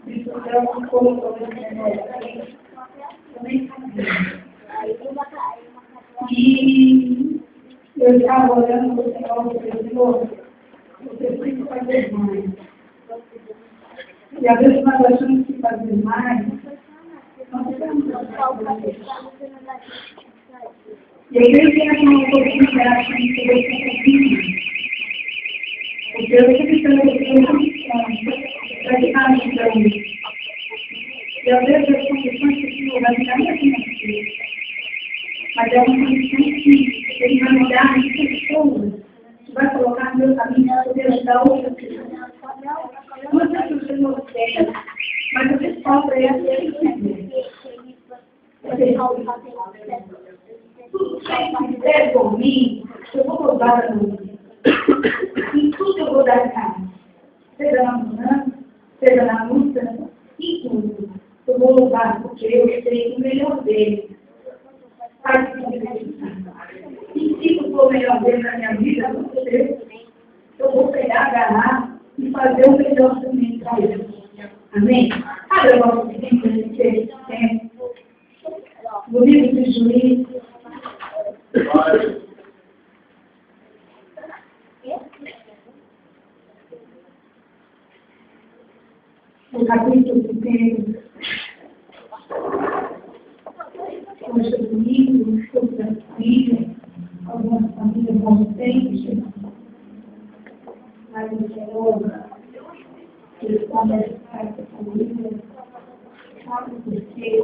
Isso é um pouco também sabia. E eu estava olhando para o Senhor e Senhor, você precisa fazer mais. E às vezes nós achamos que fazer mais, nós temos fazer. E a igreja tem uma oportunidade de poder ser porque eu sempre tenho para ficar ajudando. E às vezes as condições que o Senhor vai ficar assim aqui. Mas é uma condição que Ele vai mudar as pessoas, que vai colocar no meu caminho para poder ajudar outras pessoas. Não é que o Senhor quer, mas você sofre e assim tudo que fizer por mim, eu vou rodar a luz. Em tudo eu vou dar casa. Seja na manhã, seja na luta, em tudo. Eu vou louvar, porque eu sei o melhor dele. Faz o que eu precisar. E se eu for o melhor dele na minha vida, eu vou pegar, agarrar e fazer o melhor também para ele. Amém? Abre o nosso tempo. No livro de Juízes. No capítulo 1, hoje é domingo, estudo da família, algumas famílias vão sempre, mas o Senhor, Ele começa a família, sabe por quê?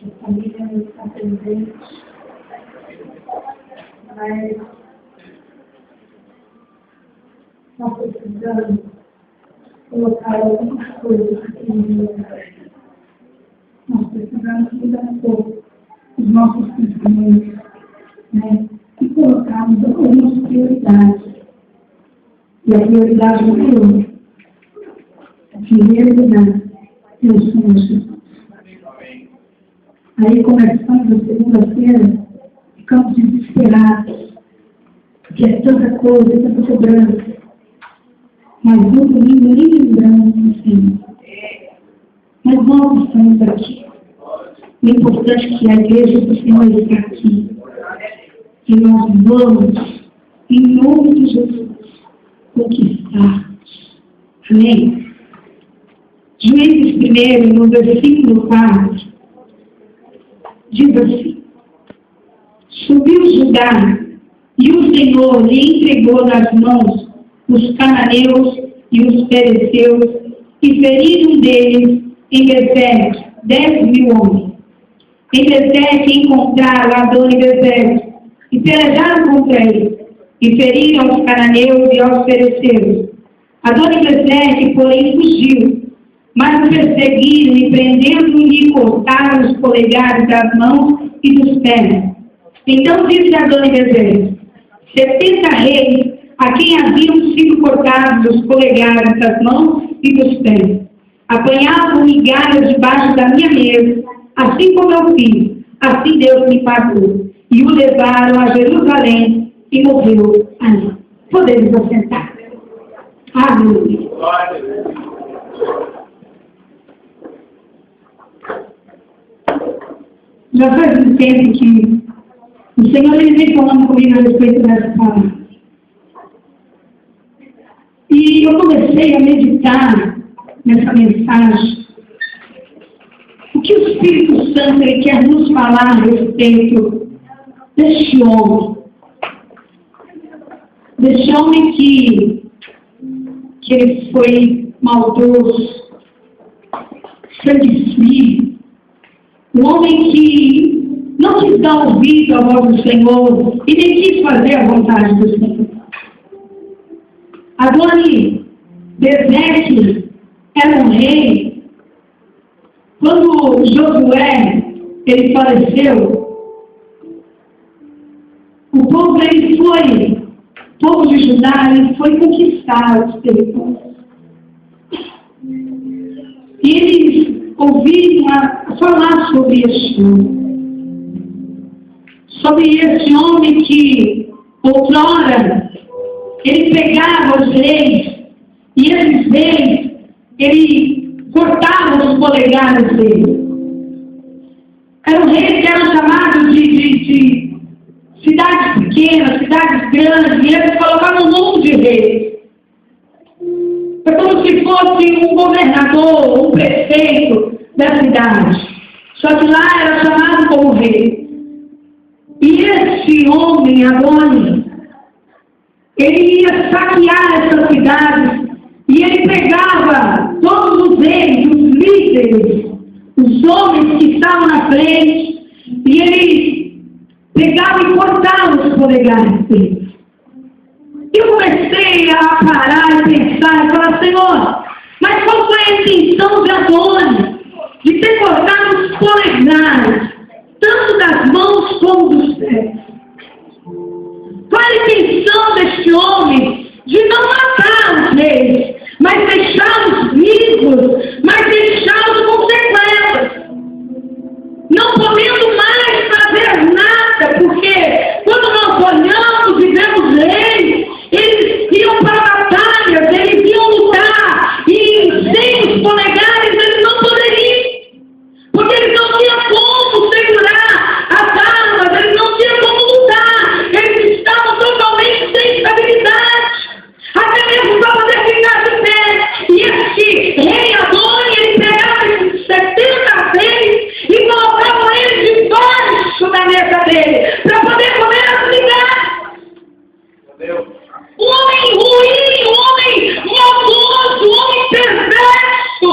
A família não está presente, mas nós precisamos colocar algumas coisas aqui no lugar. Nós precisamos mudar um pouco os nossos pensamentos, né? E colocarmos algumas prioridades. E a prioridade número 1, em primeiro lugar, eu sou Jesus. Aí, começando a segunda-feira, ficamos desesperados, porque é tanta coisa, tanta cobrança. Mas no domingo nem lembramos do Senhor. Mas nós estamos aqui. O importante é que a igreja do Senhor está aqui. E nós vamos, em nome de Jesus, conquistar. Amém? Juízes 1, no versículo 4, diz assim: subiu Judá, e o Senhor lhe entregou nas mãos os cananeus e os perezeus, e feriram deles em Bezek 10.000 homens. Em Bezek encontraram Adoni-Bezek, e pelejaram contra ele, e feriram aos cananeus e aos perezeus. Adoni-Bezek, porém, fugiu, mas o perseguiram e prendendo-lhe cortaram os polegares das mãos e dos pés. Então disse Adoni-Bezek: 70 reis a quem haviam sido cortados os polegares das mãos e dos pés apanhavam migalhas debaixo da minha mesa, assim como eu fiz, assim Deus me pagou. E o levaram a Jerusalém e morreu ali. Podemos assentar. Aleluia. Já faz um tempo que o Senhor vem falando comigo a respeito dessa palavra. E eu comecei a meditar nessa mensagem. O que o Espírito Santo ele quer nos falar a respeito deste homem? Deste homem que ele foi maldoso, sangue frio, um homem que não quis dar ouvido à voz do Senhor e nem quis fazer a vontade do Senhor. Adoni-Bezek era um rei. Quando Josué ele faleceu, o povo o povo de Judá ele foi conquistar os territórios. E eles ouviram falar sobre este homem que outrora ele pegava os reis, e esses reis, ele cortavam os polegares dele. Eram reis que eram chamados de cidades pequenas, cidades grandes, e eles colocavam um nome de reis. É como se fosse um governador, um prefeito da cidade. Só que lá era chamado como rei. E esse homem, Adoni, ele ia saquear essas cidades. E ele pegava todos os reis, os líderes, os homens que estavam na frente, e ele pegava e cortava os polegares deles. Eu comecei a parar e pensar, e falar, Senhor, mas qual foi a intenção de Adoni de ter cortado os polegares, tanto das mãos como dos pés? Qual a intenção deste homem de não matar os reis, mas deixá-los vivos, mas deixá-los com sequelas, não podendo mais fazer nada, porque quando nós olhamos e vemos reis, eles iam para batalhas, eles iam lutar, e sem os polegares eles não poderiam, porque eles não tinham como segurar as armas, eles não tinham como lutar, eles estavam totalmente sem estabilidade, até mesmo para poder ficar de pé. E este rei Adoni, ele pegava esses 70 reis e colocava eles debaixo da mesa dele, para poder comer as migalhas. Um homem ruim, um homem maldoso, um homem perverso,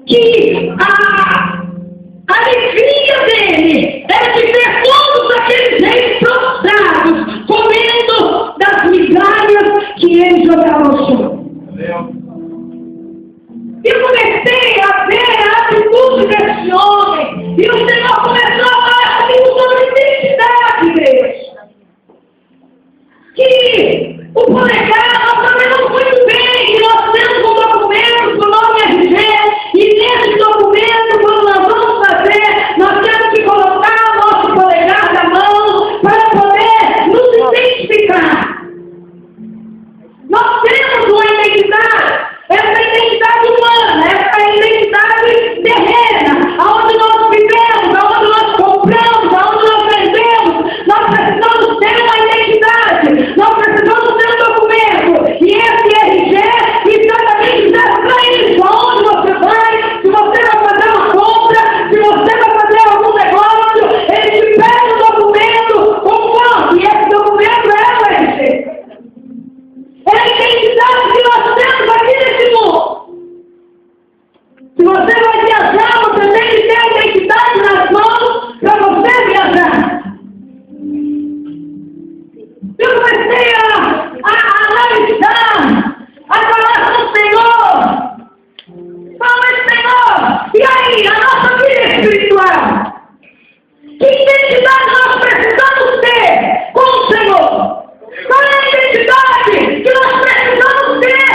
que a alegria dele era de ver todos aqueles reis prostrados, comendo das migalhas que ele jogava ao chão. E eu comecei a ver a atitude desse homem, e o Senhor começou a falar comigo sobre identidade, igreja. Que o polegar, nós sabemos muito bem que nós temos um documento com o nome RG, e nesse documento, quando nós vamos fazer, nós temos que colocar o nosso polegar na mão para poder nos identificar. Nós temos uma identidade, essa identidade humana, essa identidade terrena, aonde nós vivemos, aonde nós compramos, aonde nós vendemos. Nós precisamos ter uma identidade, nós precisamos ter um documento, e esse RG exatamente serve para isso. Aonde você vai, se você vai fazer uma compra, se você vai fazer algum negócio, ele te pede um documento conforme, e esse documento é o RG. É a identidade que nós temos aqui nesse mundo. Se você vai viajar, você tem que ter a identidade nas mãos para você viajar. Eu comecei a analisar, a falar com o Senhor. Mas, Senhor, e aí, a nossa vida espiritual? Que identidade nós precisamos ter com o Senhor? Qual é a identidade que nós precisamos ter?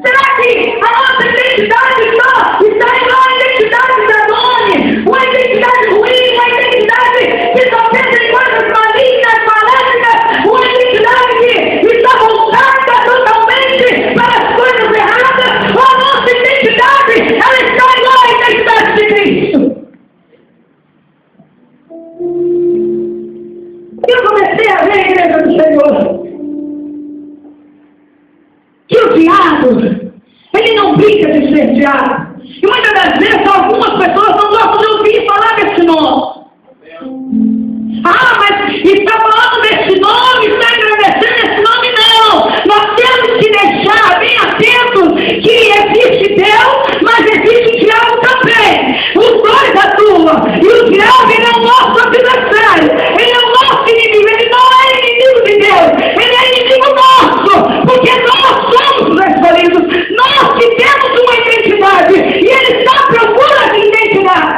Será que a nossa identidade está igual à identidade da Adoni? Uma identidade ruim, uma identidade que só pensa em coisas malignas, maléficas, uma identidade que está voltada totalmente para as coisas erradas? Ou a nossa identidade, ela está igual à identidade de Cristo? Eu comecei a ver a igreja do Senhor que o diabo, ele não brinca de ser diabo. E muitas das vezes algumas pessoas não gostam de ouvir falar desse nome. Mas está falando desse nome, está agradecendo esse nome? Não. Nós temos que deixar bem atentos que existe Deus, mas existe o diabo também. Os dois atuam. E o diabo, ele é o nosso adversário. Ele é o nosso inimigo. Ele não é inimigo de Deus. Ele é inimigo nosso. Porque nós somos os escolhidos. Nós que temos uma identidade. E ele está à procura de identidade.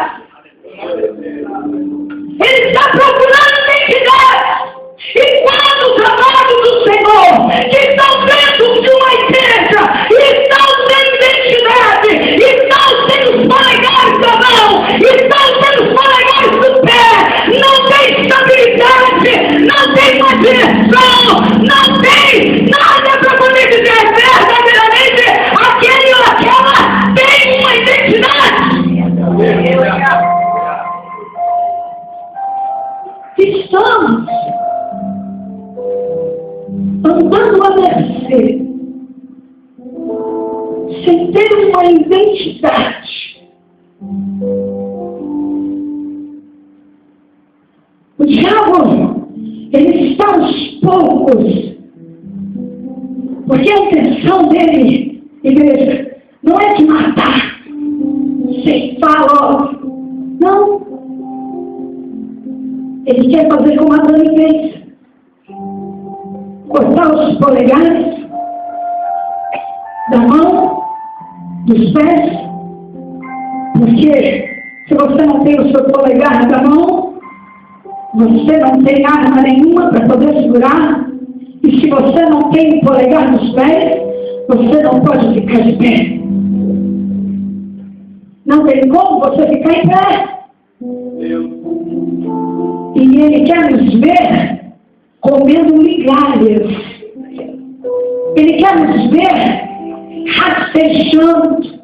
estamos andando a mercê, sem ter uma identidade. O diabo, ele está aos poucos, porque a intenção dele, igreja, não é de matar, ceifar logo. Não. Ele quer fazer como Adão fez. Cortar os polegares da mão, dos pés. Porque se você não tem o seu polegar da mão, você não tem arma nenhuma para poder segurar. E se você não tem o polegar nos pés, você não pode ficar de pé. Não tem como você ficar em pé. E ele quer nos ver comendo migalhas. Ele quer nos ver rastejando,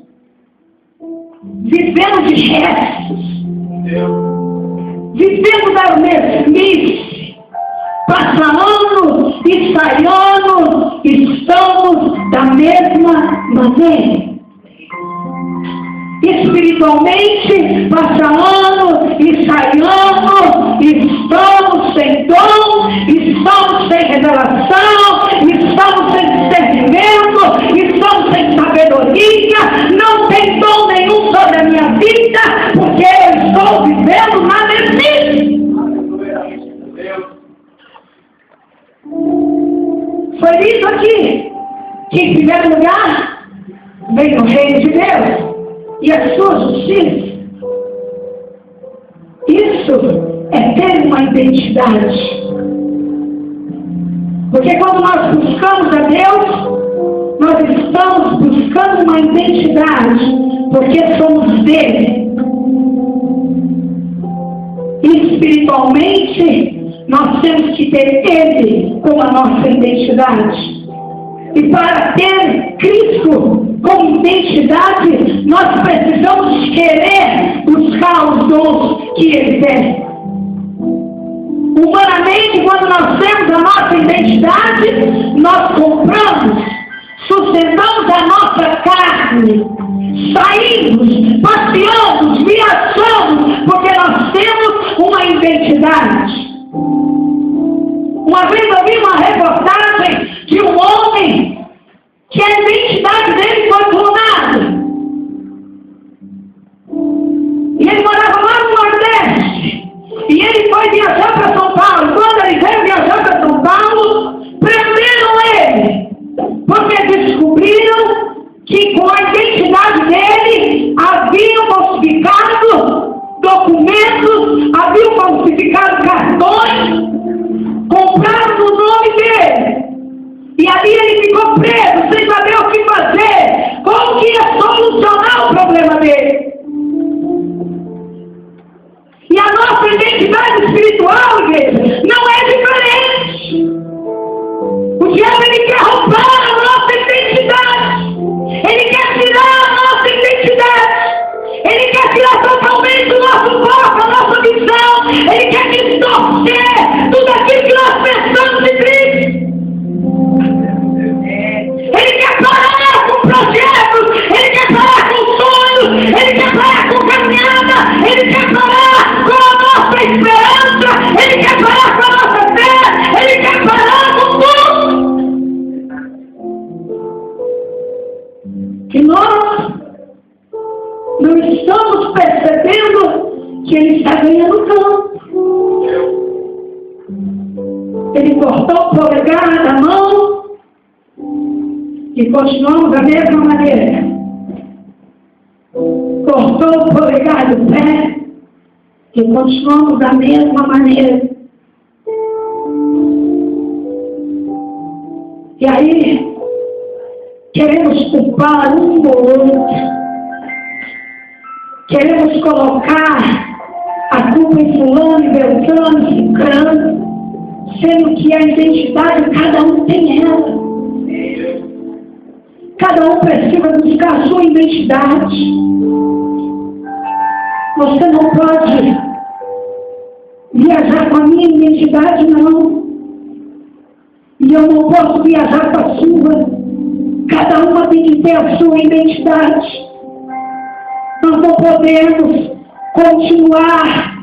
vivendo de restos, vivendo da mesmice, passa ano e sai ano, estamos da mesma maneira. Espiritualmente, passa ano e sai ano, estamos sem dom, estamos sem revelação, estamos sem discernimento, estamos sem sabedoria, não tem dom nenhum sobre a minha vida, porque eu estou vivendo na mesmice. Foi isso aqui, que em primeiro lugar, vem o reino de Deus e a sua justiça. Isso é ter uma identidade. Porque quando nós buscamos a Deus, nós estamos buscando uma identidade, porque somos dele. Espiritualmente, nós temos que ter ele como a nossa identidade. E para ter Cristo como identidade, nós precisamos querer buscar os dons que Ele tem. Humanamente, quando nós temos a nossa identidade, nós compramos, sustentamos a nossa carne, saímos, passeamos, viajamos, porque nós temos uma identidade. Uma vez eu vi uma reportagem de um homem que a identidade dele foi clonada. E ele morava lá no Nordeste. E ele foi viajar para São Paulo. Quando ele veio viajar para São Paulo, prenderam ele. Porque descobriram que com a identidade dele haviam falsificado documentos, haviam falsificado cartões, compraram o nome dele. E ali ele ficou preso, sem saber o que fazer. Como que ia solucionar o problema dele? E a nossa identidade espiritual, igreja, não é diferente. O diabo, ele quer roubar a nossa identidade. Ele quer tirar a nossa identidade. Ele quer tirar totalmente o nosso foco, a nossa visão. Ele quer distorcer tudo aquilo que nós pensamos de Cristo. Ele quer parar com projetos, ele quer parar com sonhos, ele quer parar com caminhada, ele quer parar com a nossa esperança, ele quer parar com a nossa fé, ele quer parar com tudo. Que nós não estamos percebendo que ele está ganhando campo. Ele cortou o polegar da mão e continuamos da mesma maneira. Cortou o polegar do pé e continuamos da mesma maneira. E aí, queremos culpar um ou outro. Queremos colocar a culpa em fulano, e beltrano, e cicrano, sendo que a identidade, cada um tem ela. Cada um precisa buscar a sua identidade. Você não pode viajar com a minha identidade, não. E eu não posso viajar com a sua. Cada uma tem que ter a sua identidade. Nós não podemos continuar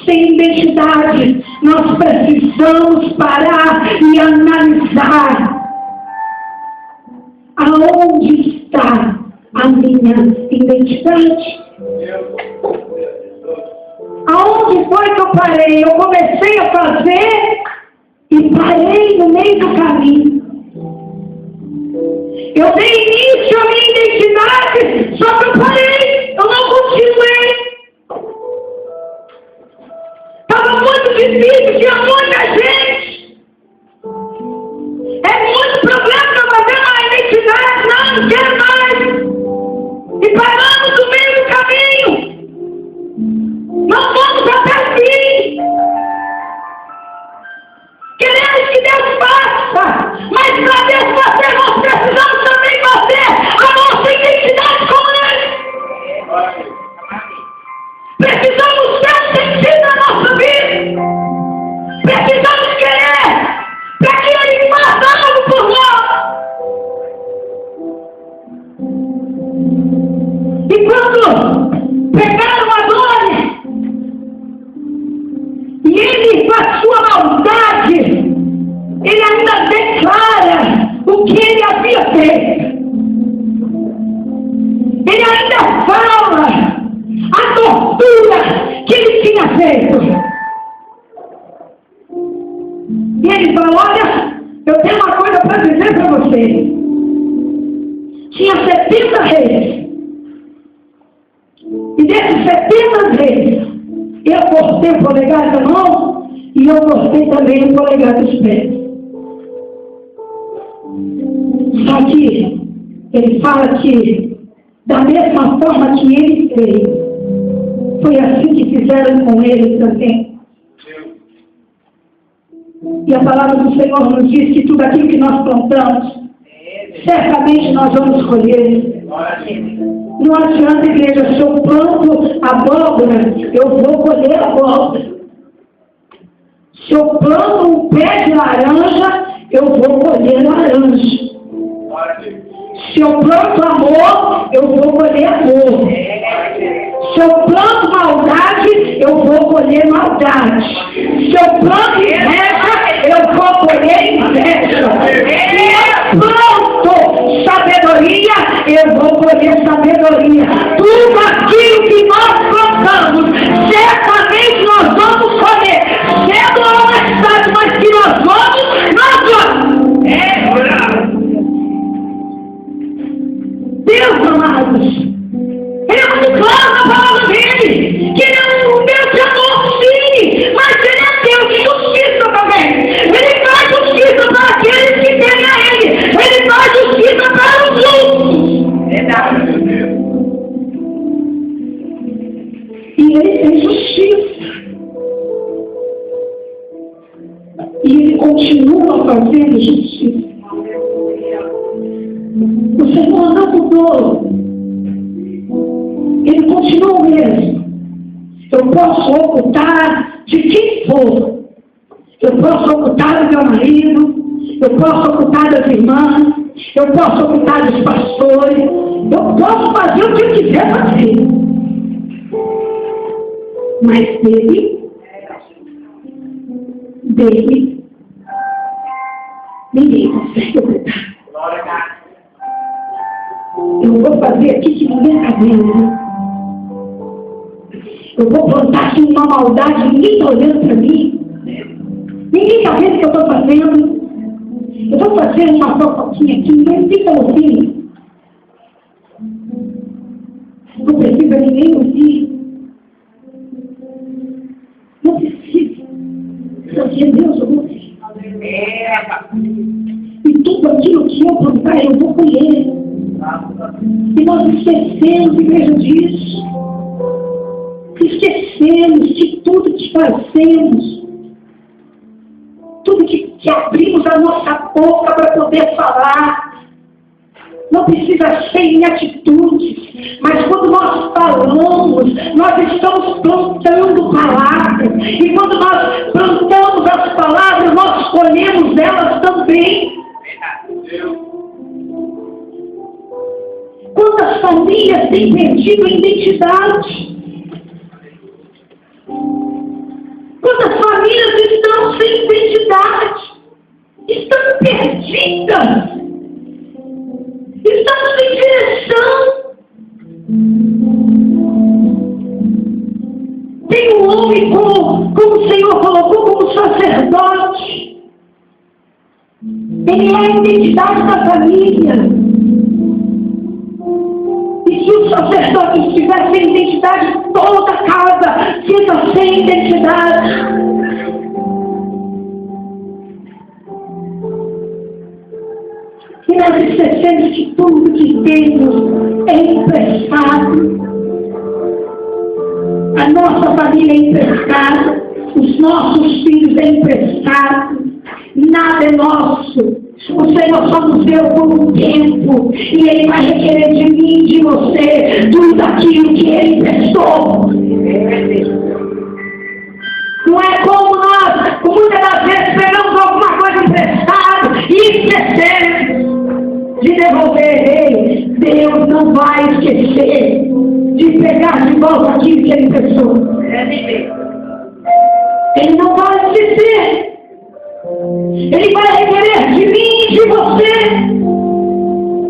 sem identidade. Nós precisamos parar e analisar aonde está a minha identidade. Aonde foi que eu parei? Eu comecei a fazer e parei no meio do caminho. Eu dei início à minha identidade, só que eu parei, eu não continuei. Estava muito difícil, tinha muita gente. É muito problema para fazer uma identidade, não quero mais. E paramos no meio do caminho. Não vamos até o fim. Queremos que Deus faça, mas para Deus fazer, nós precisamos também fazer a nossa identidade com Ele. Precisamos ter sentido na nossa vida. Precisamos querer para que Ele faça algo por nós. E quando pegaram Adônia, e ele, com a sua maldade, ele ainda declara o que ele havia feito. Ele ainda fala a tortura que ele tinha feito. E ele fala, olha, eu tenho uma coisa para dizer para vocês. Tinha 70 reis. E desses 70 reis, eu cortei o polegar da mão e eu cortei também o polegar dos pés. Só que ele fala que, da mesma forma que ele fez, foi assim que fizeram com ele também. E a palavra do Senhor nos diz que tudo aquilo que nós plantamos, certamente nós vamos colher. Não adianta, igreja, se eu planto abóbora, eu vou colher abóbora. Se eu planto um pé de laranja, eu vou colher laranja. Se eu planto amor, eu vou colher amor. Se eu planto maldade, eu vou colher maldade. Se eu planto inveja, eu vou colher inveja. Se eu planto sabedoria, eu vou colher sabedoria. Tudo aquilo que nós plantamos, certamente nós vamos colher. Cedo ou mais tarde, mas que nós vamos. Deus, amados, Ele declara na palavra dele que Ele é um Deus de amor, sim, mas Ele é Deus de justiça também. Ele traz justiça para aqueles que temem a Ele. Ele traz justiça para os justos. Verdade. E Ele tem justiça. E Ele continua fazendo justiça. O Senhor não mudou. Ele continua o mesmo. Eu posso ocultar de quem for. Eu posso ocultar do meu marido. Eu posso ocultar das irmãs. Eu posso ocultar dos pastores. Eu posso fazer o que eu quiser fazer. Mas dele, ninguém consegue ocultar. Eu vou fazer aqui que ninguém está vendo. Eu vou plantar aqui uma maldade, ninguém está olhando para mim. Ninguém está vendo o que eu estou fazendo. Eu estou fazendo uma fofoquinha aqui, ninguém está ouvindo. Não precisa ninguém ouvir. Não precisa. Só que Deus ouve. E tudo aquilo que eu plantar, eu vou colher. E nós esquecemos, igreja, disso. Esquecemos de tudo que fazemos. Tudo que abrimos a nossa boca para poder falar. Não precisa ser em atitudes, mas quando nós falamos, falamos, nós estamos plantando palavras. E quando nós plantamos as palavras, nós colhemos elas também. Quantas famílias têm perdido a identidade? Quantas famílias estão sem identidade? Estão perdidas. Estão sem direção. Tem um homem como o Senhor colocou como sacerdote. Ele é a identidade da família. E se o sacerdote tivesse sem identidade, toda a casa fica sem identidade. E nós esquecemos que tudo que temos é emprestado. A nossa família é emprestada, os nossos filhos é emprestado, nada é nosso. O Senhor só nos deu por um tempo, e Ele vai requerer de mim, de você, tudo aquilo que Ele emprestou. Não é como nós, muitas das vezes, pegamos alguma coisa emprestada e esquecemos de devolver Ele. Deus não vai esquecer de pegar de volta aquilo que Ele emprestou. Ele não vai esquecer. Ele vai requerer de mim e de você.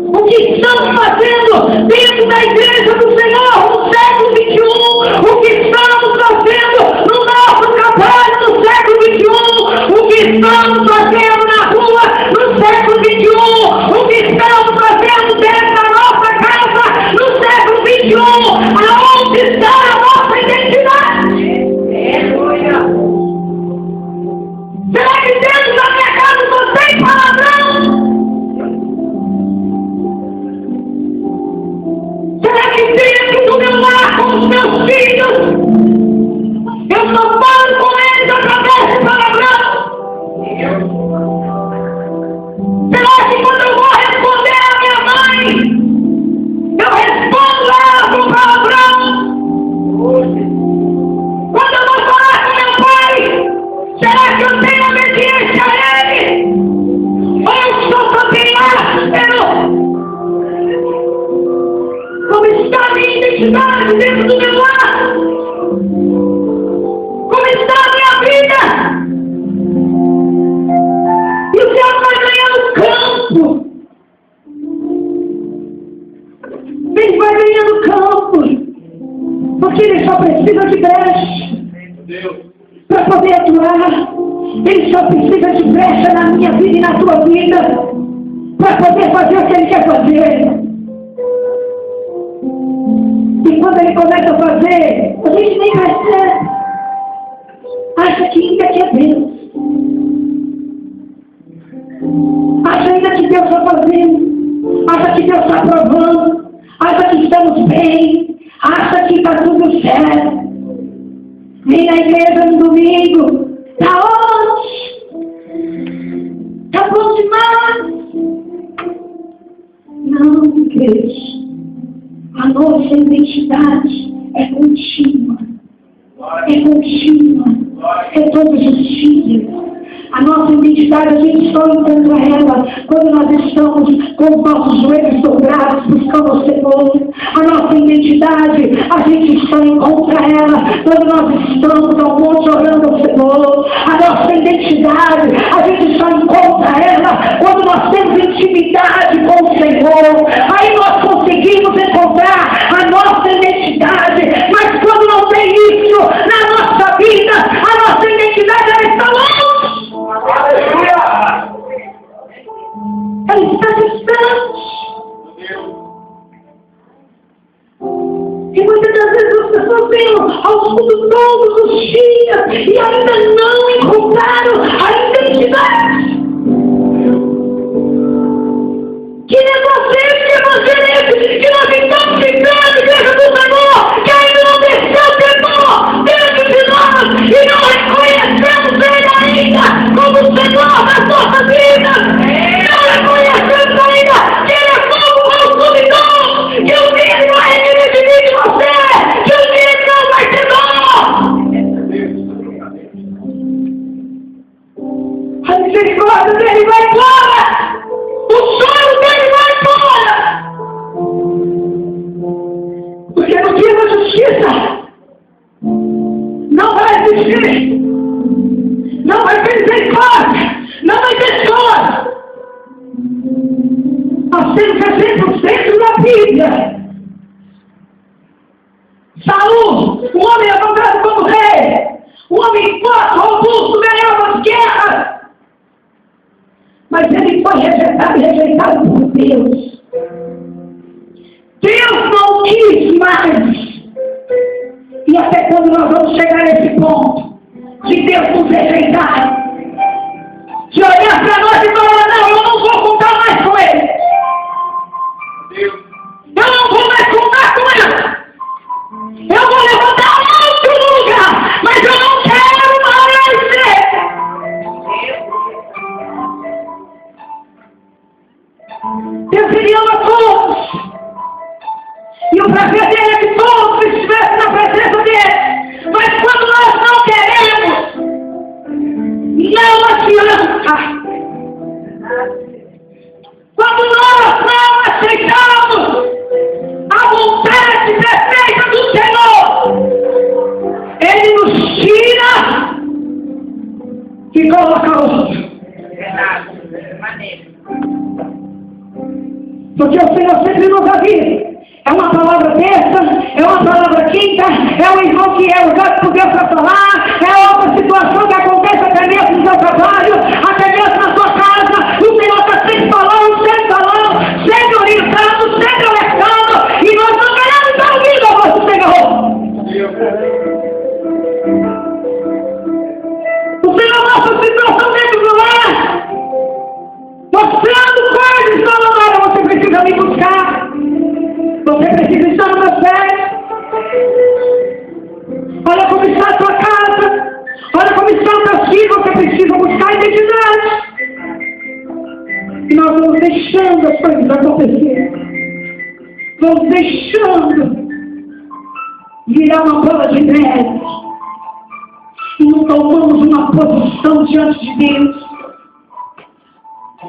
O que estamos fazendo dentro da igreja do Senhor no século XXI? O que estamos fazendo no nosso trabalho no século XXI? O que estamos fazendo na rua no século XXI? O que estamos fazendo dentro da nossa casa no século XXI? Aonde está a nossa identidade? Será que dentro da minha casa só tem palavrão? Será que dentro do meu lar com os meus filhos eu só falo com eles através de palavrão? Será que quando eu vou responder à minha mãe, eu respondo a ela com palavrão? Quando eu vou falar com meu pai, será que eu tenho obediência a Ele? Ou eu estou família? Como está a minha identidade dentro do meu lar? Como está a minha vida? E o Senhor vai ganhar no campo. Ele vai ganhar no campo. Porque ele só precisa de brecha para poder atuar. Ele só precisa de brecha na minha vida e na tua vida para poder fazer o que Ele quer fazer. E quando Ele começa a fazer, a gente nem percebe. Acha que ainda que é Deus. Acha ainda que Deus está fazendo. Acha que Deus está aprovando. Acha que estamos bem. Acha que está tudo certo. Vem na igreja no domingo. Está ótimo. Está bom demais. Não, igreja. A nossa identidade é contínua. É contínua. É todos os dias. A nossa identidade, a gente só encontra ela quando nós estamos com os nossos joelhos dobrados buscando o Senhor. A nossa identidade, a gente só encontra ela quando nós estamos ao monte orando ao Senhor. A nossa identidade, a gente só encontra ela quando nós temos intimidade com o Senhor. Aí nós conseguimos encontrar a nossa identidade. Mas quando não tem isso na nossa vida, a nossa identidade ela está longe. Ela está distante. E muitas das vezes as pessoas vêm ao mundo todos os dias e ainda não encontraram a identidade. Que negócio que evangelista que nós estamos ficando, igreja do Senhor, que ainda não desceu o temor dentro de nós e não reconhecemos Ele ainda como o Senhor das nossas vidas. Não reconhecemos ainda que Ele é como o consumidor, que o Filho vai requerer de mim de você. Porque no dia da justiça não vai existir, não vai ter misericórdia, não vai ter dor. Nós temos exemplo dentro da Bíblia. Saul, um homem levantado como rei, um homem forte, robusto, ganhava as guerras. Mas ele foi rejeitado por Deus. Deus não quis mais. E até quando nós vamos chegar nesse ponto de Deus nos rejeitar, de olhar para nós e falar, não, eu não vou contar mais com ele. Eu não vou mais contar com ele. Eu vou levantar outro lugar, mas eu não quero mais ser. Deus ele ama todos. E o prazer dele é que todos estivessem na presença dele. Mas quando nós não queremos, não adianta. Quando nós não aceitamos a vontade perfeita do Senhor, ele nos tira e coloca outro. Porque o Senhor sempre nos avisa. É uma palavra terça, é uma palavra quinta, é um irmão que é usado por Deus para falar, é outra situação que acontece até mesmo no seu trabalho, até mesmo na sua casa. O Senhor está sempre falando, sempre orientando, sempre alertando, e nós não queremos estar ouvindo a voz do Senhor. O Senhor mostra a situação dentro do lar, mostrando coisas, não, você precisa me buscar. Você precisa estar no meu pé. Olha como está a sua casa. Olha como está o teu filho. Você precisa buscar a identidade. E nós vamos deixando as coisas acontecer. Vamos deixando virar uma bola de neve. E não tomamos uma posição diante de Deus.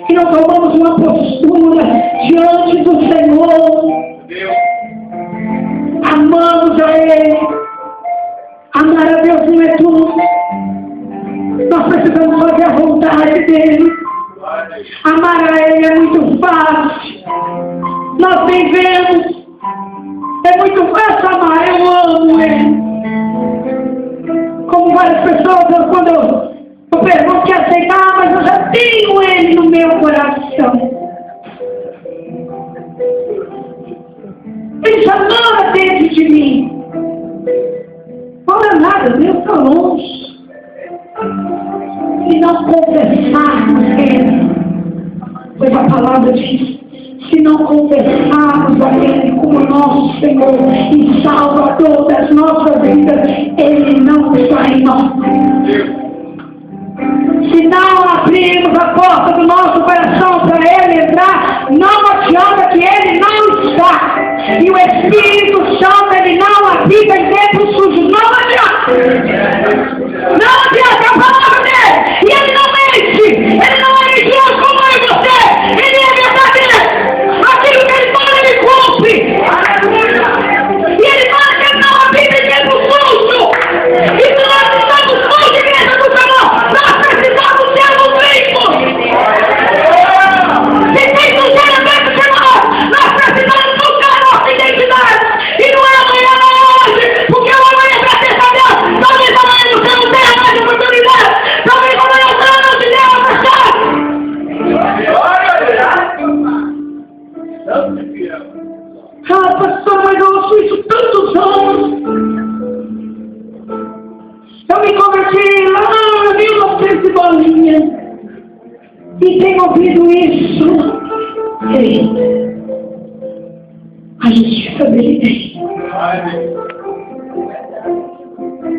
E não tomamos uma postura diante do Senhor. Amamos a Ele. Amar a Deus não é tudo. Nós precisamos fazer a vontade dEle. Amar a Ele é muito fácil. Nós bem vemos. É muito fácil amar. Eu amo Ele. Como várias pessoas, quando eu pergunto que aceitar, mas eu já tenho Ele no meu coração. Ele já mora dentro de mim. Olha nada, Deus está longe. Se não confessarmos Ele, pois a palavra diz, se não confessarmos a Ele como nosso Senhor e Salvador das nossas vidas, Ele não está em nós. Se não abrirmos a porta do nosso coração para Ele entrar, não adianta que Ele não está. E o Espírito Santo, ele não habita em templos sujos. Não adianta. Não adianta a palavra dele. E ele não mente. Ele não é mentiroso como eu e você. Ele é verdadeiro. Aquilo que ele fala, ele cumpre. E ele fala que ele não habita em templos sujos. E se nós estamos sujos, igreja do Senhor, nós precisamos ser limpos. Se tem sujeira dentro de nós, nós precisamos identidade. E não é amanhã, não é hoje, porque amanhã para ter Deus, talvez amanhã você não tenha mais oportunidade, talvez amanhã você não te dê uma chance. Ah, pastor, mas eu ouço isso tantos anos. Eu me converti lá em 1900 bolinha e tenho ouvido isso. Ei, a justiça dele tem.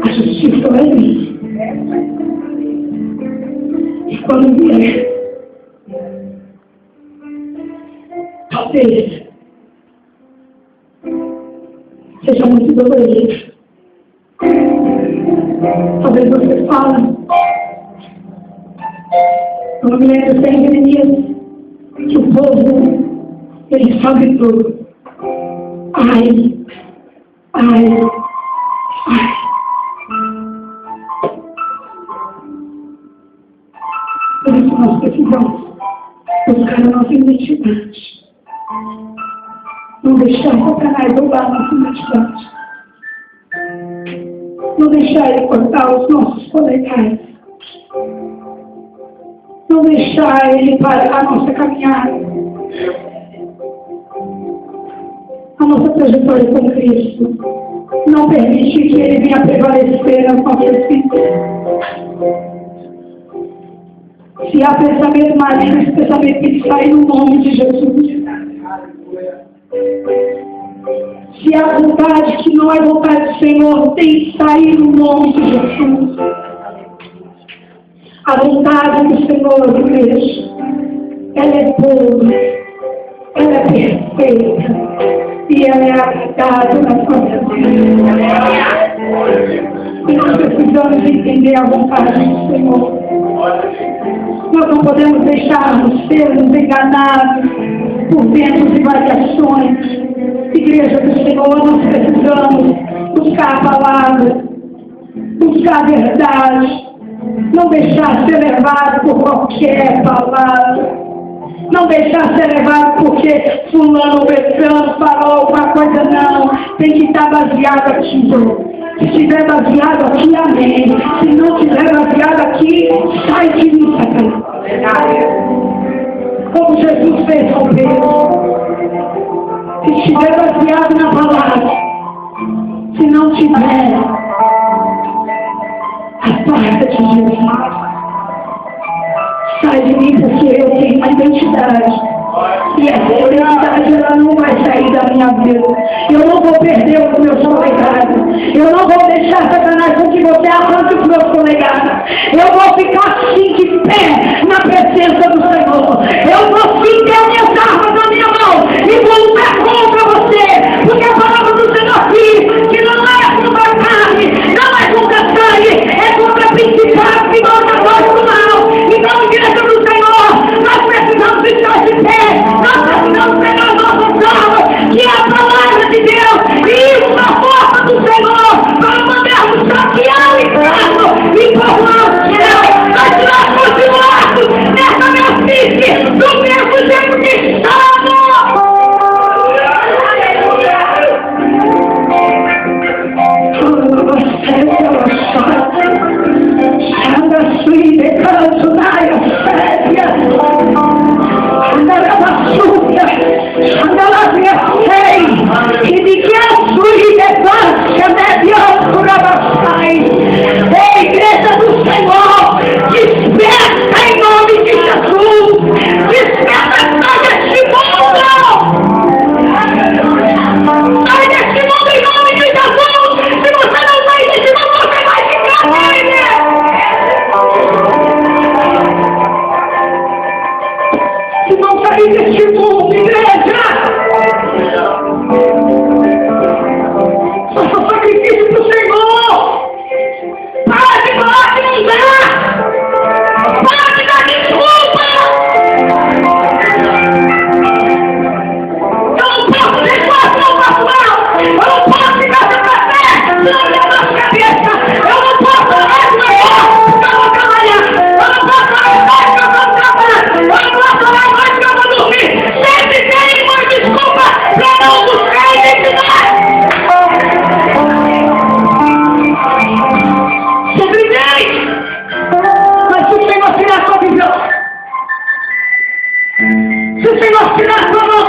A justiça é dele. E quando vier, talvez seja muito dolorido. Talvez você fale. Eu não me lembro de Jeremias que o povo, ele sabe tudo. Ai, Ai. Por isso nós precisamos buscar a nossa identidade. Não deixar Satanás roubar a nossa identidade. Não deixar ele cortar os nossos polegares. Não deixar ele parar a nossa caminhada. A nossa trajetória com Cristo. Não permite que ele venha prevalecer nas nossas vidas. Se há pensamento maligno, esse pensamento tem que sair no nome de Jesus. Se há vontade que não é vontade do Senhor, tem que sair no nome de Jesus. A vontade do Senhor, igreja, ela é boa, ela é perfeita e ela é agradável na sua vida. E nós precisamos entender a vontade do Senhor. Nós não podemos deixar-nos sermos enganados por ventos e variações. Igreja do Senhor, nós precisamos buscar a palavra, buscar a verdade, não deixar ser levado por qualquer palavra, não deixar ser levado porque fulano, beltrano falou alguma coisa, não. Tem que estar baseado aqui. Se estiver baseado aqui, amém. Se não estiver baseado aqui, sai de mim, Satanás. Como Jesus fez com Pedro. Se estiver baseado na palavra, se não tiver, aparta de Jesus. Sai de mim porque eu tenho uma identidade. E essa identidade ela não vai sair da minha vida. Eu não vou perder os meus polegares. Eu não vou deixar Satanás com que você arranque os meus polegares. Eu vou ficar assim de pé na presença do Senhor. Eu vou sim ter minhas armas na minha mão e vou lutar contra você. Porque a palavra do Senhor diz que não é contra a carne, não é contra a sangue, é contra a principal que manda a voz do mal. Então, igreja do Senhor, nós precisamos estar de pé. Nós precisamos pegar as nossas armas, que é a palavra de Deus, e isso na força do Senhor, para mandarmos saquear o inferno e formar o céu. Nós tiramos de morto nessa mesmice, do mesmo jeito que estamos. Ei, igreja do Senhor, desperta em nome de Jesus, desperta, sai deste mundo, sai deste mundo em nome de Jesus. Se você não sai deste mundo, você vai ficar nele. Se não sair deste mundo, igreja, faça sacrifício para o Senhor. Para de falar que não dá. Para de dar desculpa. Eu não posso deixar a sua passar. Eu não posso ficar sem café na nossa cabeça. Eu não posso falar de manhã porque eu vou trabalhar. Eu não posso falar mais que eu vou trabalhar. Eu não posso falar mais que eu vou dormir. Sempre tem uma desculpa para não buscar a identidade. Sempre tem! Mas se o Senhor tirar a sua visão, se o Senhor tirar a sua mão,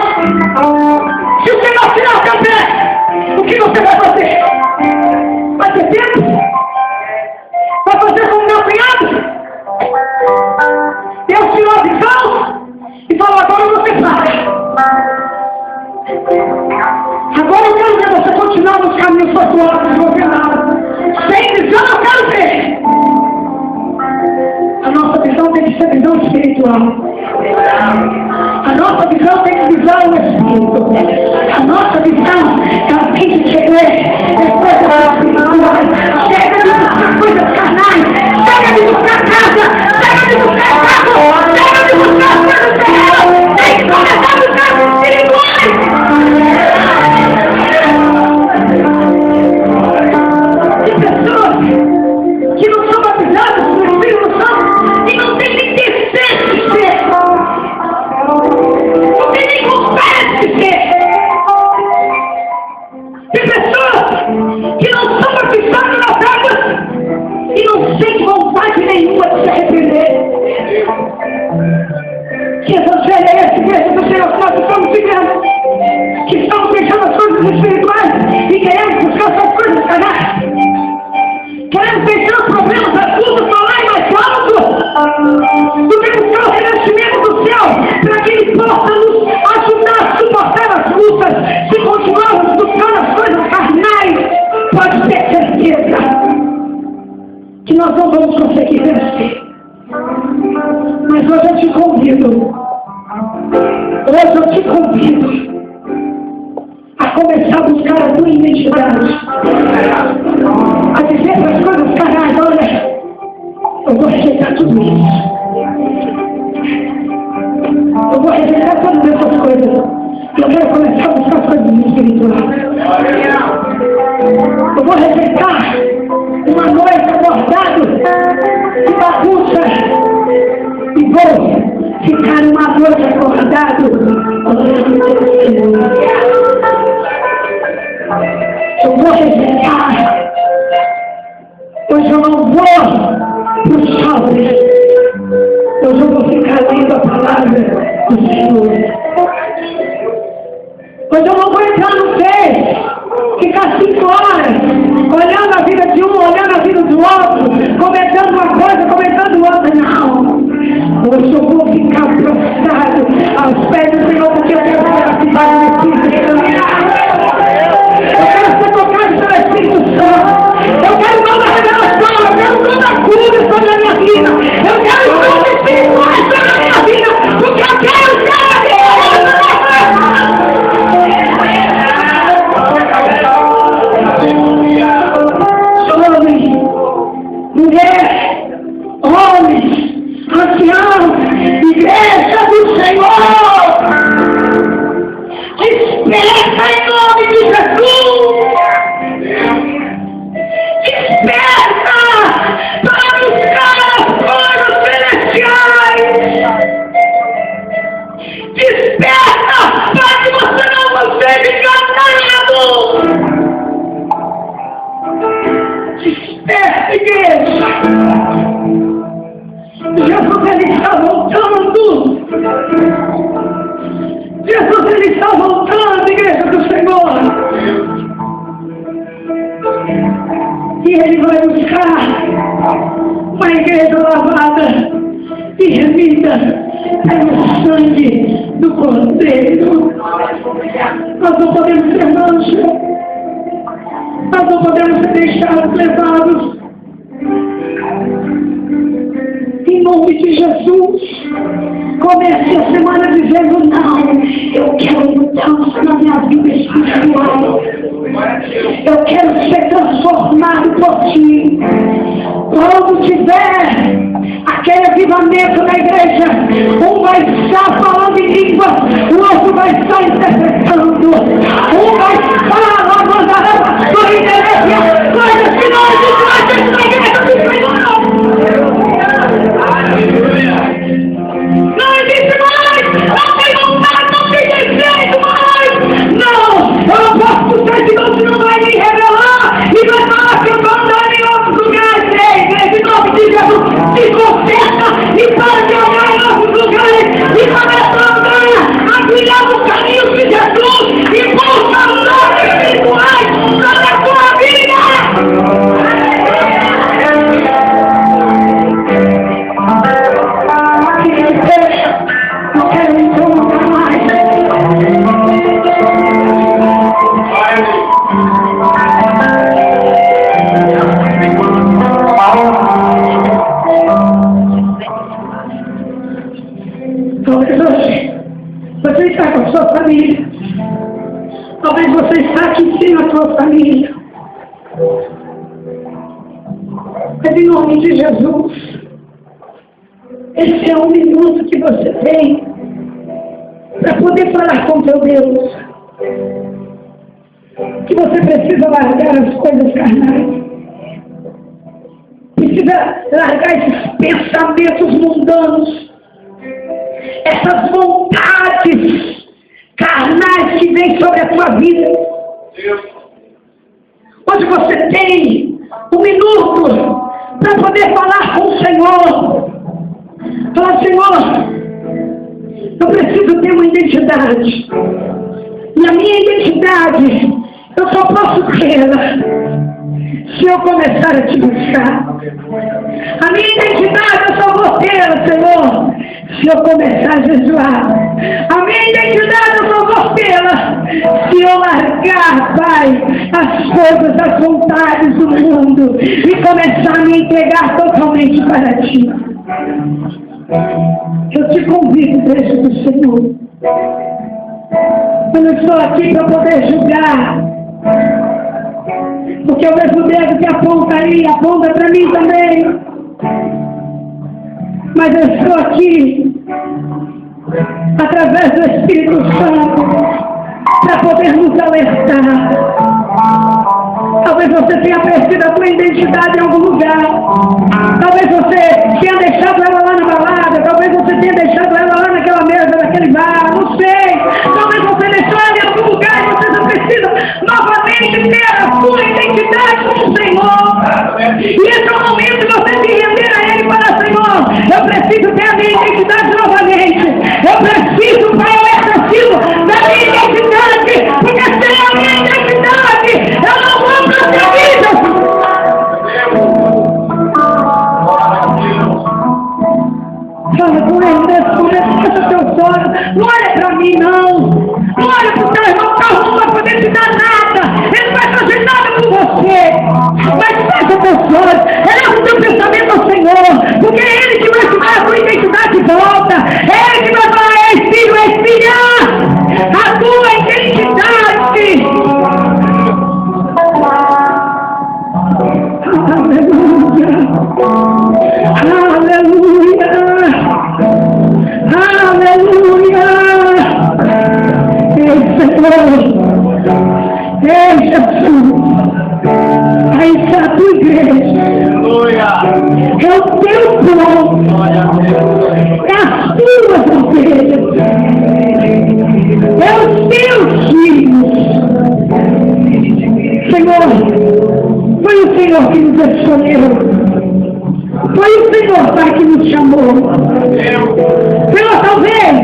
se o Senhor tirar o seu pé, o que você vai fazer? Vai ter tempo? Vai fazer como meu cunhado? Deus tirou a visão e falou: agora você faz. Agora eu quero ver você continuar nos caminhos tortuosos, governados. Sem visão eu quero ver. A nossa visão tem que ser visão espiritual. A nossa visão tem que visar o Espírito. A nossa visão ela tem que ser coisas espirituais. Chega de buscar coisas carnais. Chega de buscar casa. Chega de buscar carro. Chega de buscar coisas terrenas. Tem que começar a buscar espirituais. pessoas que não estão batizadas nas águas e não sentem vontade nenhuma de se arrepender. Que evangelho é esse, igreja do Senhor, que nós estamos vivendo? Que estamos deixando as coisas espirituais e queremos buscar essas coisas carnais. Queremos deixar os problemas da luta falar mais alto do que buscar o revestimento do céu, para que Ele possa nos ajudar a suportar as lutas. Se continuarmos buscando as coisas carnais, pode ter certeza que nós não vamos conseguir vencer. Mas hoje eu te convido a começar a buscar a tua identidade, a dizer para as coisas carnais: olha, eu vou rejeitar tudo isso, eu vou rejeitar todas essas coisas, eu quero começar a buscar as coisas espirituais. Eu vou rejeitar uma noite acordado de bagunça e vou ficar uma noite acordado. Eu vou rejeitar. Hoje eu não vou para os salves. Hoje eu vou ficar lendo a palavra do Senhor. Hoje eu não vou entrar no Face, ficar 5 horas olhando a vida de um, olhando a vida do outro, comentando uma coisa, comentando outra. Não. Hoje eu vou ficar prostrado aos pés do Senhor, porque eu quero participar do Espírito Santo. Eu quero ser tocado pelo Espírito Santo. Eu quero toda a revelação, eu quero toda a cura sobre a minha vida. Eu quero toda a espirituais sobre a minha vida, porque eu quero ser mulher, homens, anciãos, igreja do Senhor, desperta em nome de Jesus, desperta para buscar as coisas celestiais, desperta para que você não seja enganado. Desperta, igreja! Jesus, Ele está voltando! Jesus, Ele está voltando, igreja do Senhor! E Ele vai buscar uma igreja lavada e remida pelo sangue do Cordeiro. Nós não podemos ser mancha. Nós não podemos ser deixados levados. Em nome de Jesus, comece a semana dizendo: não, eu quero mudança na minha vida espiritual. Eu quero ser transformado por Ti. Quando tiver aquele avivamento na igreja, um vai estar falando em língua, o outro vai estar interpretando, um vai estar lavando a roupa, coisas que não existem mais dentro da igreja do Senhor. Não existe mais, não tem vontade, não tem desejo mais. Não, eu não posso buscar de novo, não vai me revelar e vai falar que eu vou andar em outros lugares. Ei, igreja, em nome de Jesus, se conserta e para de olhar em outros lugares e começa a andar, a brilhar no caminho de Jesus e busca os nossos espirituais sobre a tua vida. Eu quero me incomodar mais. Talvez hoje você está com a sua família. Talvez você está aqui sem a sua família. Mas em nome de Jesus, esse é um minuto que você tem para poder falar com teu Deus. Que você precisa largar as coisas carnais. Precisa largar esses pensamentos mundanos. Essas vontades carnais que vêm sobre a tua vida. onde você tem um minuto para poder falar com o Senhor. Falar, Senhor, eu preciso ter uma identidade. E a minha identidade, eu só posso tê-la se eu começar a te buscar. A minha identidade eu só vou tê-la, Senhor, se eu começar a jejuar. A minha identidade eu só vou tê-la se eu largar, Pai, as coisas, as vontades do mundo e começar a me entregar totalmente para Ti. Eu te convido, igreja do Senhor. Eu não estou aqui para poder julgar, porque o mesmo dedo que aponta aí, aponta para mim também. Mas eu estou aqui, através do Espírito Santo, para poder nos alertar. Talvez você tenha perdido a sua identidade em algum lugar. Talvez você tenha deixado ela lá na balada. Talvez você tenha deixado ela lá naquela mesa, naquele bar. Não sei. Talvez você deixou ela em algum lugar e você só precisa novamente ter a sua identidade com o Senhor. E esse é o momento de você se render a Ele para, Senhor, eu preciso ter a minha identidade novamente. Eu preciso, Pai, eu preciso da minha identidade. Porque sem a minha identidade, eu não vou prosseguir, Jesus. Fala com ele nesse momento, fecha teus olhos. Não olha para mim, não. Não olha para o teu irmão, o carro não vai poder te dar nada. Ele não vai fazer nada com você. Mas fecha teus olhos, eleva o teu pensamento ao Senhor. Porque é Ele que vai te dar a tua identidade de volta. É Ele que vai falar, ei filho, ei filha, a tua identidade. Aleluia! Aleluia! Ei, Senhor! Ei, Jesus! Aí está a tua igreja! É o teu povo! É as tuas ovelhas! É os teus filhos! Senhor! Foi o Senhor que nos escolheu! Foi o Senhor, Pai, que nos chamou. Senhor, talvez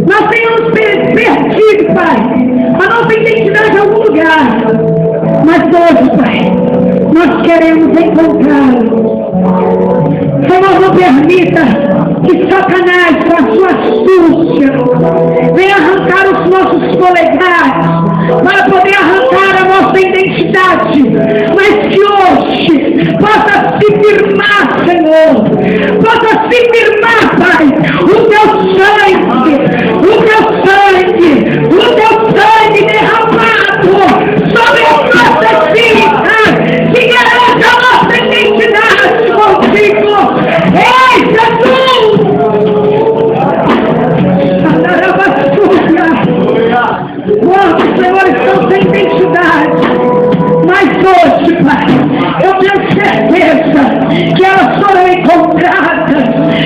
nós tenhamos perdido, Pai, a nossa identidade em algum lugar. Mas hoje, Pai, nós queremos encontrá-lo. Senhor, não permita que Satanás, com a sua astúcia, venha arrancar os nossos polegares para poder arrancar a nossa identidade. Mas que hoje possa se firmar, Senhor, possa se firmar, Pai, o teu sangue derramado sobre as nossas vidas, que garanta a nossa identidade contigo. Ei, Jesus! Quantos, Senhor, estão sem identidade? Mas hoje, Pai, eu tenho certeza que elas foram encontradas.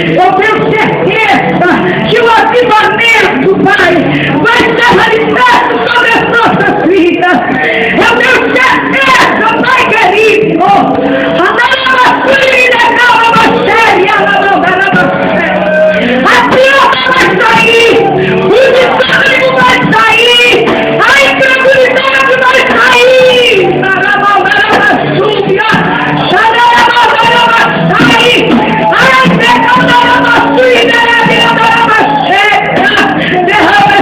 Eu tenho certeza que o avivamento, Pai, vai ser realizado sobre as nossas vidas. Eu tenho certeza, Pai querido. A pior vai sair, o desânimo vai sair, a incredulidade vai sair. Derrama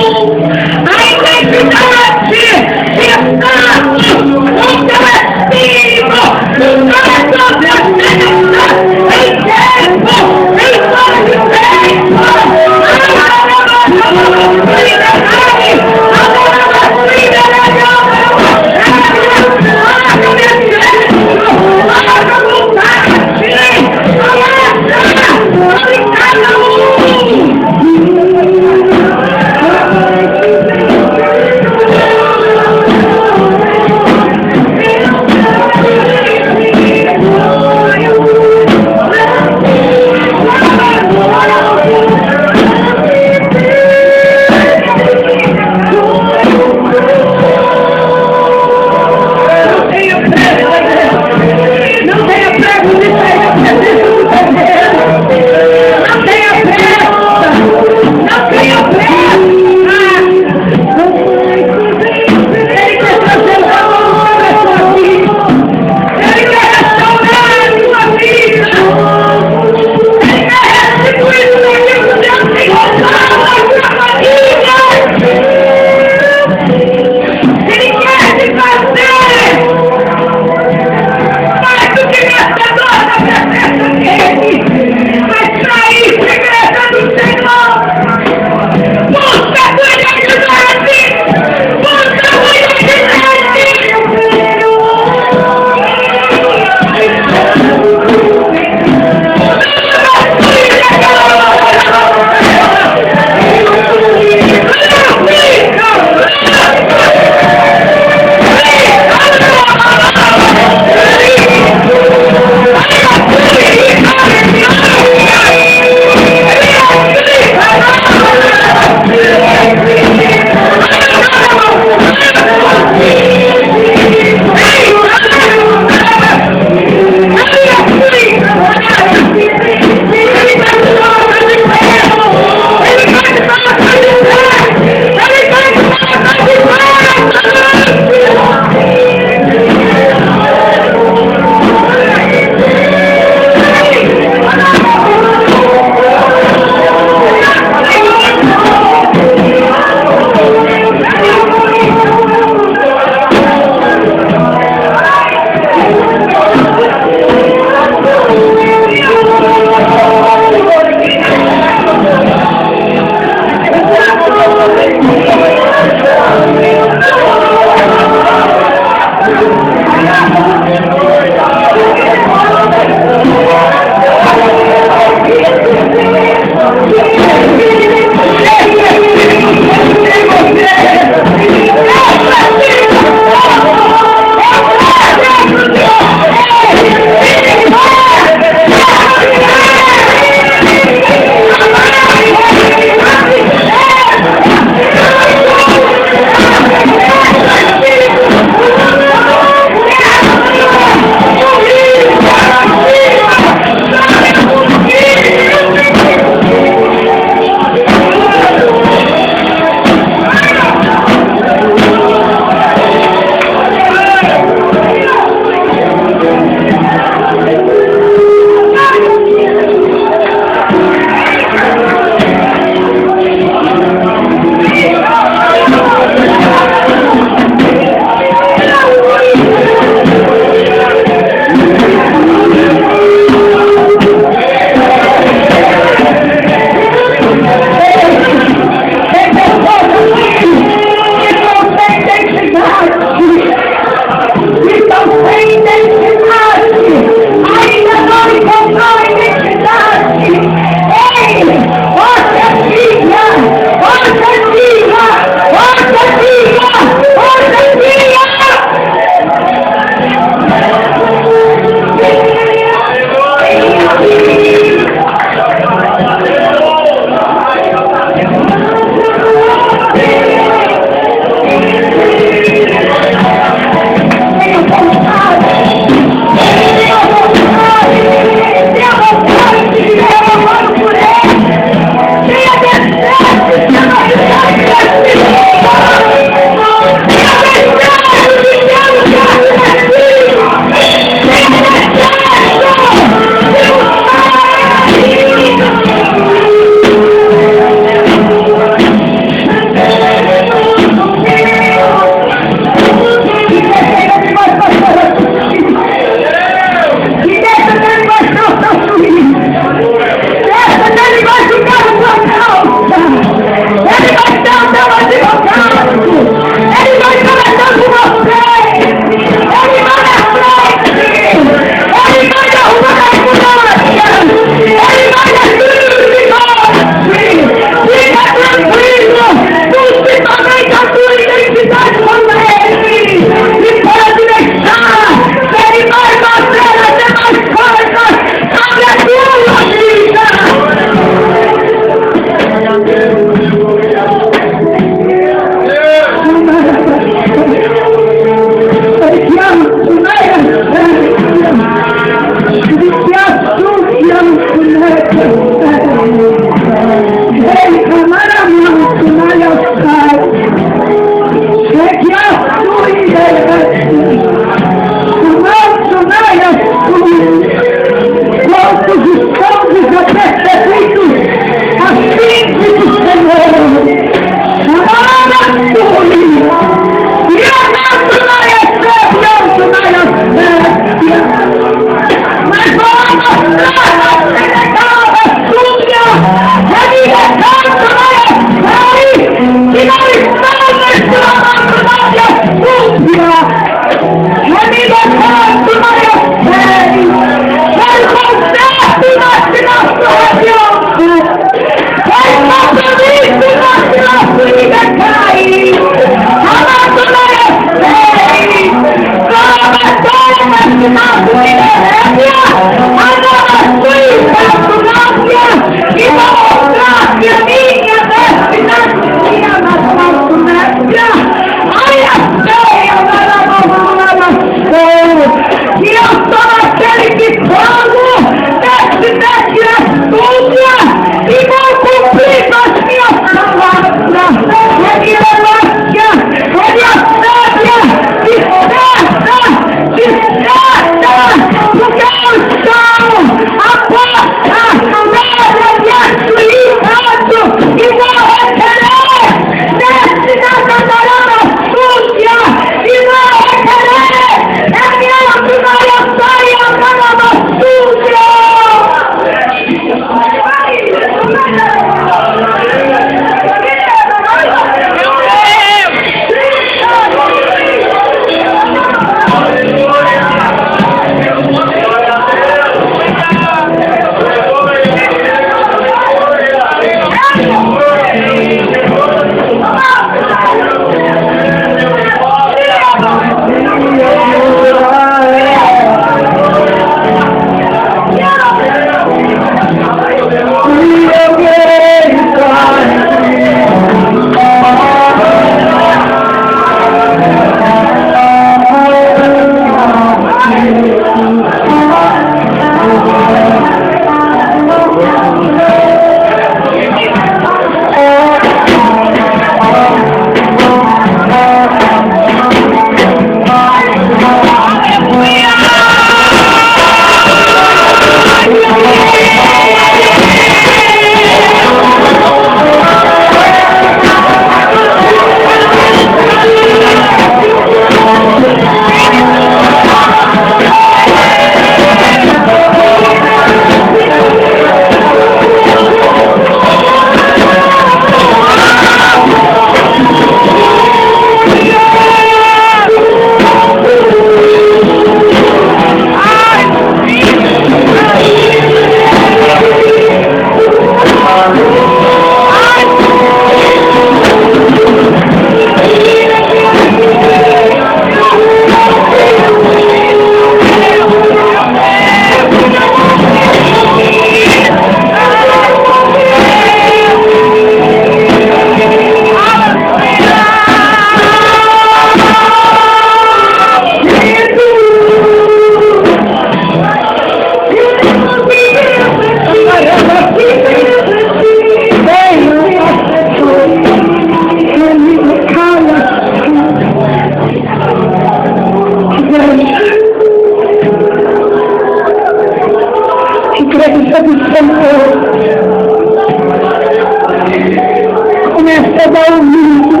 Começa a dar um livro.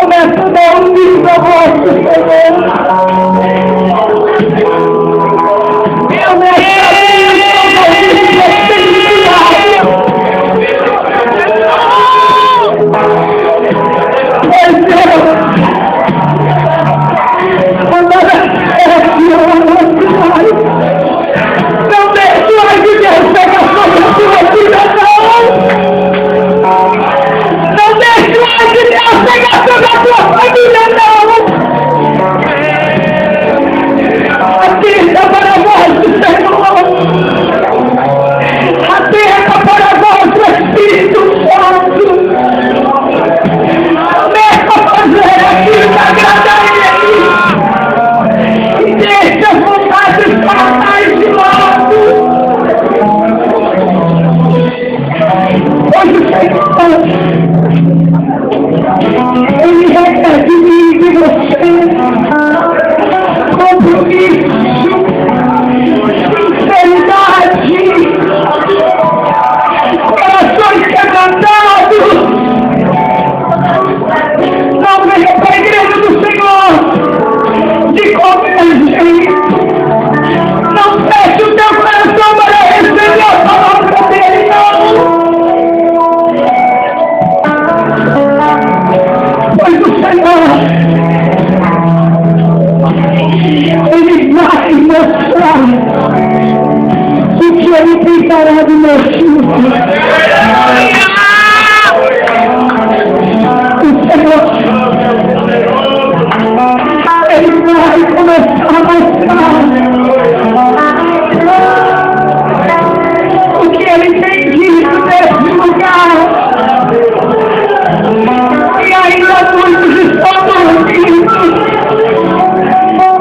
Começa a dar um livro a voz do Senhor. Não deixe mais de Deus pegar sobre a sua vida, não! Não deixe mais de Deus pegar sobre a sua família, não! Atenda para a voz do Senhor! Atenda para a voz do Espírito Santo! Começa a fazer aquilo que agrada a Ele! E deixa as vontades carnais de lado! Hoje o Senhor, Ele requer de mim e de você compromisso, sinceridade, corações quebrantados. Não venha para a igreja do Senhor de qualquer jeito. Não feche o teu coração para receber a palavra dele, não. Pois o Senhor, Ele vai mostrar o que Ele tem parado no filho. O Senhor, Ele vai começar a mostrar o que Ele tem dito nesse lugar. E ainda muitos estão dormindo. Não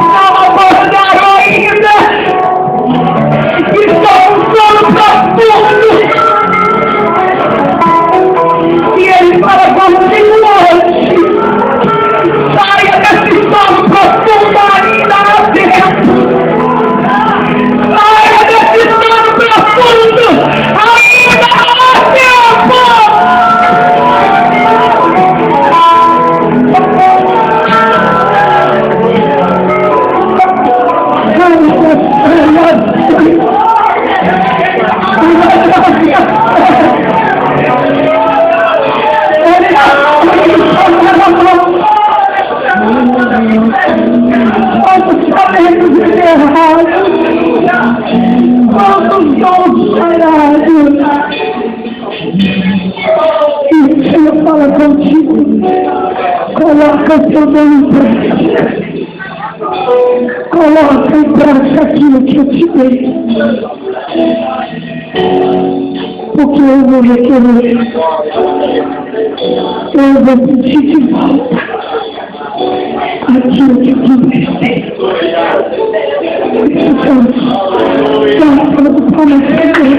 acordaram ainda. Estão no sono profundo. Coloca teu nome em prática. Coloca em prática aquilo que eu te dei. Porque eu vou requerer. Eu vou pedir de volta aquilo que tu me deu. Então, palmas para